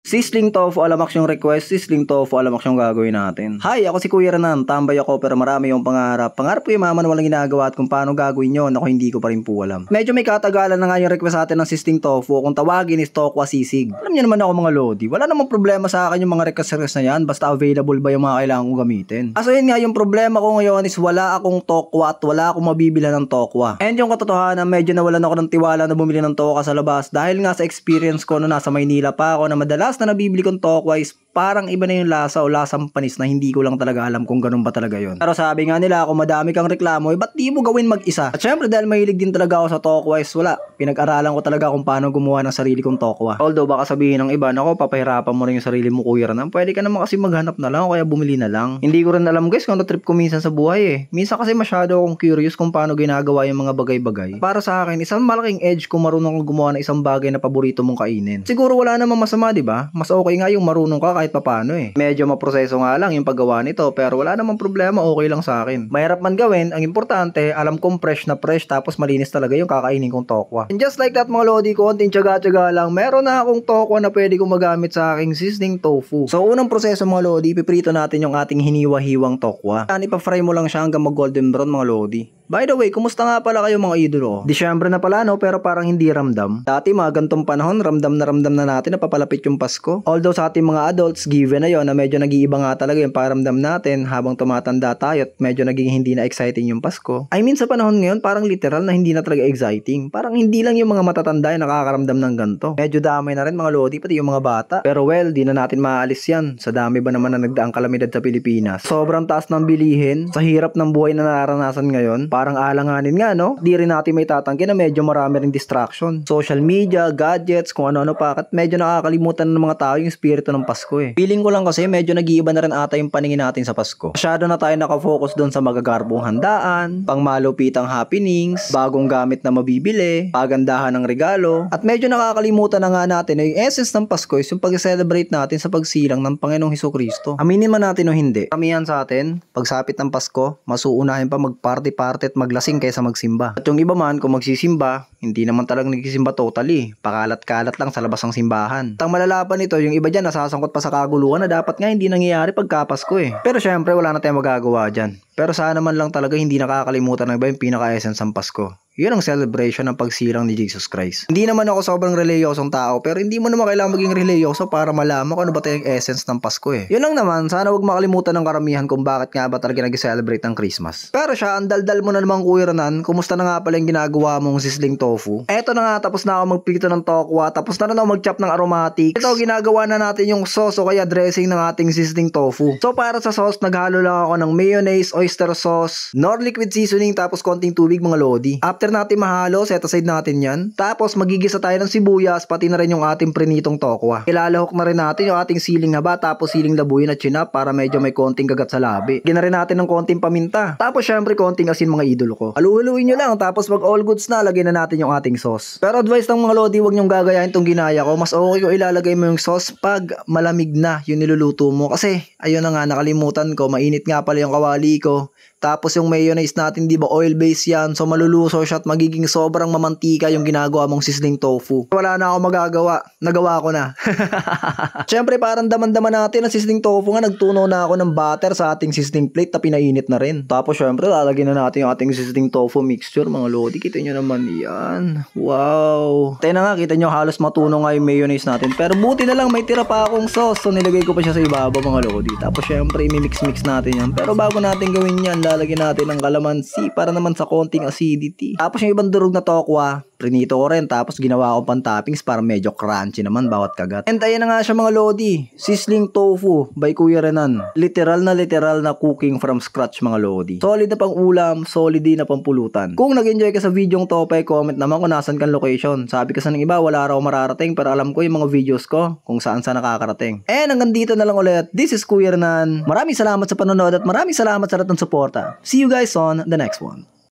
Sizzling tofu alamak yung request, sizzling tofu alamak yung gagawin natin. Hi, ako si Kuya Renan, tambay ako pero marami yung pangarap. Pangarap ko yung mama na walang ginagawa at kung paano gagawin yun, ako hindi ko pa rin po alam. Medyo may katagalan na nga yung request natin ng sizzling tofu, kung tawagin is tokwa sisig. Alam niyo naman ako mga lodi, wala namang problema sa akin yung mga request na yan, basta available ba yung mga kailangan kong gamitin. Aso yun nga, yung problema ko ngayon is wala akong tokwa at wala akong mabibila ng tokwa. And yung katotohanan, medyo nawalan ako ng tiwala na bumili ng tokwa sa labas dahil nga sa experience ko na nasa Maynila pa ako na madalas na nabibili kong tokwa is parang iba na yung lasa o lasang panis na hindi ko lang talaga alam kung ganun ba talaga yun. Pero sabi nga nila, kung madami kang reklamo, ba't di mo gawin mag-isa? At syempre dahil mahilig din talaga ako sa tokwa is wala. Pinag-aralan ko talaga kung paano gumawa ng sarili kong tokwa. Although baka sabihin ng iba, nako papahirapan mo rin yung sarili mo Kuya Renan. Pwede ka naman kasi maghanap na lang o kaya bumili na lang. Hindi ko rin alam guys kung ano trip ko minsan sa buhay eh. Minsan kasi masyado akong curious kung paano ginagawa yung mga bagay-bagay. Para sa akin, isang malaking edge kung marunong kang gumawa ng isang bagay na paborito mong kainin. Siguro wala namang masama, di ba? Mas okay nga yung marunong ka kahit papano eh. Medyo maproseso nga lang yung paggawa nito pero wala namang problema, okay lang sa akin. Mahirap man gawin, ang importante, alam kong fresh na fresh tapos malinis talaga yung kakainin kong tokwa. And just like that mga lodi, konting tiyaga-tiyaga lang, meron na akong tokwa na pwede kong magamit sa aking sizzling tofu. So unang proseso mga lodi, piprito natin yung ating hiniwa-hiwang tokwa. Yan, ipa-fry mo lang siya hanggang mag-golden brown mga lodi. By the way, kumusta nga pala kayo mga idolo? Disyembre na pala no, pero parang hindi ramdam. Dati mga gantong panahon, ramdam na natin na papalapit yung Pasko. Although sa ating mga adults, given na yon na medyo nag-iiba nga talaga yung paramdam natin habang tumatanda tayo at medyo naging hindi na exciting yung Pasko. I mean sa panahon ngayon, parang literal na hindi na talaga exciting. Parang hindi lang yung mga matatanda yung nakakaramdam ng ganto. Medyo damay na rin mga lodi, pati yung mga bata. Pero well, di na natin maalis yan. Sa dami ba naman na nagdaang kalamidad sa Pilipinas. Sobrang taas ng bilihin, sa hirap ng buhay na nararanasan ngayon. Parang alanganin nga no, di rin natin may tatanggi na medyo marami ring distraction. Social media, gadgets, kung ano-ano pa, at medyo nakakalimutan ng mga tao yung espiritu ng Pasko eh. Feeling ko lang kasi medyo nag-iiba na rin ata yung paningin natin sa Pasko. Masyado na tayo nakafocus doon sa magagarbong handaan, pangmalupitang happenings, bagong gamit na mabibili, pagandahan ng regalo, at medyo nakakalimutan na nga natin na yung essence ng Pasko is yung pag-celebrate natin sa pagsilang ng Panginoong Hesukristo. Aminin man natin o hindi, karamihan sa atin, pagsapit ng Pasko, masuunahin pa mag-party-party at maglasing kaysa magsimba. At yung iba man, kung magsisimba, hindi naman talagang nagsisimba totally. Pakalat-kalat lang sa labas ng simbahan. At ang malalapan nito, yung iba dyan nasasangkot pa sa kaguluhan na dapat nga hindi nangyayari pagkapasko eh. Pero syempre wala na tayong magagawa dyan. Pero sana man lang talaga hindi nakakalimutan na iba yung pinaka-essence ng Pasko. Yun ang celebration ng pagsilang ni Jesus Christ. Hindi naman ako sobrang reliyosong tao, pero hindi mo naman kailangan maging reliyoso para malaman kung ano ba tayong essence ng Pasko eh. Yun lang naman, sana wag makalimutan ng karamihan kung bakit nga ba talaga nag-celebrate ng Christmas. Pero siya, ang daldal mo na naman Kuya Renan, kumusta na nga pala yung ginagawa mong sizzling tofu? Eto na nga, tapos na ako magprito ng tokwa, tapos na rin ako mag-chop ng aromatics. Ito, ginagawa na natin yung sauce o kaya dressing ng ating sizzling tofu. So para sa sauce, naghalo lang ako ng mayonnaise, oyster sauce, nor liquid seasoning, tapos konting tubig mga lodi. After natin mahalo, set aside natin yan. Tapos magigisa tayo ng sibuyas, pati na rin yung ating prinitong tokwa. Ilalahok na rin natin yung ating siling haba, tapos siling labuyo na chinap para medyo may konting kagat sa labi. Gina rin natin ng konting paminta. Tapos syempre konting asin mga idolo ko. Halu-haluin nyo lang, tapos pag all goods na, lagyan na natin yung ating sauce. Pero advice ng mga lodi, wag nyong gagayahin tong ginaya ko. Mas okay ko ilalagay mo yung sauce pag malamig na yung niluluto mo. Kasi ayun na nga, nakalimutan ko, mainit nga pala yung kawali ko. Tapos yung mayonnaise natin, di ba oil base yan, so maluluso siya at magiging sobrang mamantika yung ginagawa mong sizzling tofu. Wala na ako magagawa, nagawa ko na. Siyempre parang daman-daman natin ang sizzling tofu nga, nagtunaw na ako ng butter sa ating sizzling plate na pinainit na rin. Tapos syempre lalagyan na natin yung ating sizzling tofu mixture mga lodi, kita nyo naman yan. Wow. Tayo na nga, kita nyo halos matunaw nga yung mayonnaise natin, pero buti na lang may tira pa akong sauce, so nilagay ko pa siya sa ibabaw mga lodi. Tapos syempre imimix-mix natin yan, pero bago natin gawin yan, lalagyan natin ng kalamansi para naman sa konting acidity. Tapos yung ibang durog na tokwa, prinito ko rin, tapos ginawa ko pang toppings para medyo crunchy naman bawat kagat. And ayan na nga siya mga lodi, sizzling tofu by Kuya Renan. Literal na cooking from scratch mga lodi. Solid na pang ulam, solid din na pang pulutan. Kung nag-enjoy ka sa videong to, comment naman kung nasan kang location. Sabi kasi ng iba, wala raw mararating, pero alam ko yung mga videos ko kung saan nakakarating. And hanggang dito na lang ulit. This is Kuya Renan. Maraming salamat sa panonood at maraming salamat sa lahat ng suporta. See you guys on the next one.